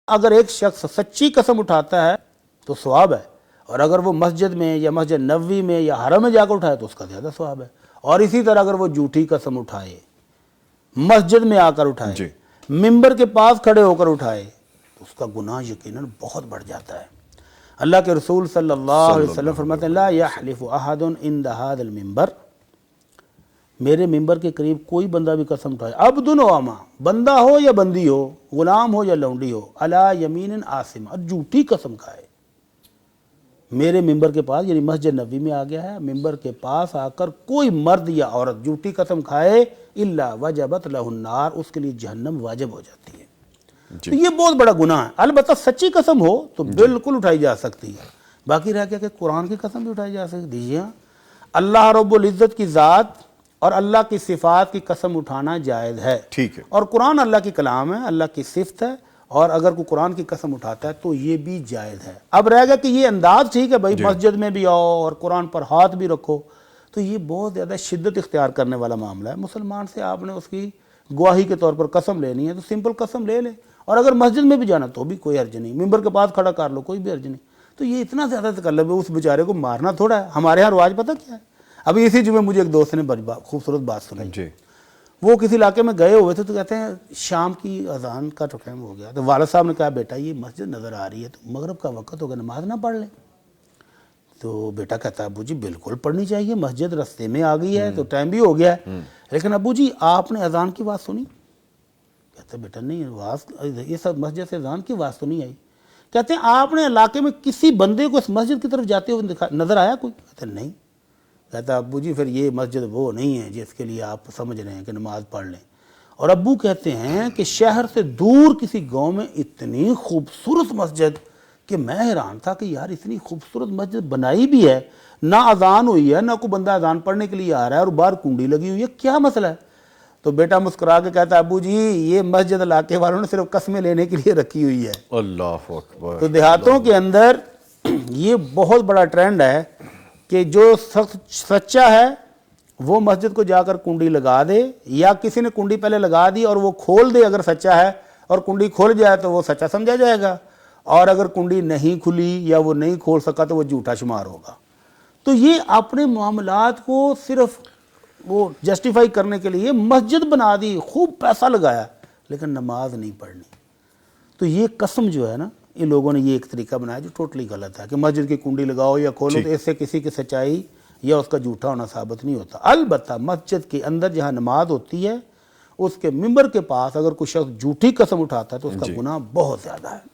اگر ایک شخص سچی قسم اٹھاتا ہے تو ثواب ہے، اور اگر وہ مسجد میں یا مسجد نبوی میں یا حرم میں جا کر اٹھائے تو اس کا زیادہ ثواب ہے۔ اور اسی طرح اگر وہ جھوٹی قسم اٹھائے، مسجد میں آ کر اٹھائے، ممبر کے پاس کھڑے ہو کر اٹھائے، تو اس کا گناہ یقیناً بہت بڑھ جاتا ہے۔ اللہ کے رسول صلی اللہ علیہ وسلم فرماتے ہیں لا یحلف احد عند هذا المنبر، میرے ممبر کے قریب کوئی بندہ بھی قسم اٹھائے، عبد و اما، بندہ ہو یا بندی ہو، غلام ہو یا لونڈی ہو، علی یمین آثم، اور جھوٹی قسم کھائے، میرے ممبر کے پاس یعنی مسجد نبوی میں آ گیا ہے، ممبر کے پاس آ کر کوئی مرد یا عورت جھوٹی قسم کھائے، الا وجبت لہ النار، اس کے لیے جہنم واجب ہو جاتی ہے۔ تو یہ بہت بڑا گناہ ہے۔ البتہ سچی قسم ہو تو بالکل اٹھائی جا سکتی ہے۔ باقی رہ گیا کہ قرآن کی قسم بھی اٹھائی جا سکتی ہے۔ دیجیے ہاں، اللہ رب العزت کی ذات اور اللہ کی صفات کی قسم اٹھانا جائز ہے، ٹھیک ہے، اور قرآن اللہ کی کلام ہے، اللہ کی صفت ہے، اور اگر کوئی قرآن کی قسم اٹھاتا ہے تو یہ بھی جائز ہے۔ اب رہ گیا کہ یہ انداز ٹھیک ہے بھائی، مسجد میں بھی آؤ اور قرآن پر ہاتھ بھی رکھو، تو یہ بہت زیادہ شدت اختیار کرنے والا معاملہ ہے۔ مسلمان سے آپ نے اس کی گواہی کے طور پر قسم لینی ہے تو سمپل قسم لے لیں، اور اگر مسجد میں بھی جانا تو بھی کوئی حرج نہیں، ممبر کے پاس کھڑا کر لو، کوئی بھی حرج نہیں۔ تو یہ اتنا زیادہ تکلف ہے، اس بیچارے کو مارنا تھوڑا ہے۔ ہمارے ہاں رواج پتہ کیا ہے؟ ابھی اسی جمعے مجھے ایک دوست نے بڑی خوبصورت بات سنائی۔ وہ کسی علاقے میں گئے ہوئے تھے تو کہتے ہیں شام کی اذان کا تو ٹائم ہو گیا، تو والد صاحب نے کہا بیٹا یہ مسجد نظر آ رہی ہے تو مغرب کا وقت ہوگا، نماز نہ پڑھ لیں؟ تو بیٹا کہتا ہے ابو جی بالکل پڑھنی چاہیے، مسجد رستے میں آ گئی ہے تو ٹائم بھی ہو گیا ہے، لیکن ابو جی آپ نے اذان کی بات سنی؟ کہتا ہے بیٹا نہیں، یہ سب مسجد سے اذان کی آواز تو نہیں آئی۔ کہتے ہیں آپ نے علاقے میں کسی بندے کو اس مسجد کی طرف جاتے ہوئے نظر آیا کوئی؟ کہتے ہیں نہیں۔ کہتا ابو جی پھر یہ مسجد وہ نہیں ہے جس کے لیے آپ سمجھ رہے ہیں کہ نماز پڑھ لیں۔ اور ابو کہتے ہیں کہ شہر سے دور کسی گاؤں میں اتنی خوبصورت مسجد کہ میں حیران تھا کہ یار اتنی خوبصورت مسجد بنائی بھی ہے، نہ اذان ہوئی ہے، نہ کوئی بندہ اذان پڑھنے کے لیے آ رہا ہے، اور باہر کنڈی لگی ہوئی ہے، کیا مسئلہ ہے؟ تو بیٹا مسکرا کے کہتا ہے ابو جی یہ مسجد علاقے والوں نے صرف قسمیں لینے کے لیے رکھی ہوئی ہے۔ اللہ اکبر۔ تو دیہاتوں کے اندر یہ بہت بڑا ٹرینڈ ہے کہ جو سچا ہے وہ مسجد کو جا کر کنڈی لگا دے، یا کسی نے کنڈی پہلے لگا دی اور وہ کھول دے اگر سچا ہے، اور کنڈی کھول جائے تو وہ سچا سمجھا جائے گا، اور اگر کنڈی نہیں کھلی یا وہ نہیں کھول سکا تو وہ جھوٹا شمار ہوگا۔ تو یہ اپنے معاملات کو صرف وہ جسٹیفائی کرنے کے لیے مسجد بنا دی، خوب پیسہ لگایا، لیکن نماز نہیں پڑھنی۔ تو یہ قسم جو ہے نا، ان لوگوں نے یہ ایک طریقہ بنایا جو ٹوٹلی غلط ہے کہ مسجد کی کنڈی لگاؤ یا کھولو، تو اس سے کسی کی سچائی یا اس کا جھوٹا ہونا ثابت نہیں ہوتا۔ البتہ مسجد کے اندر جہاں نماز ہوتی ہے اس کے ممبر کے پاس اگر کوئی شخص جھوٹی قسم اٹھاتا ہے تو اس کا گناہ بہت زیادہ ہے۔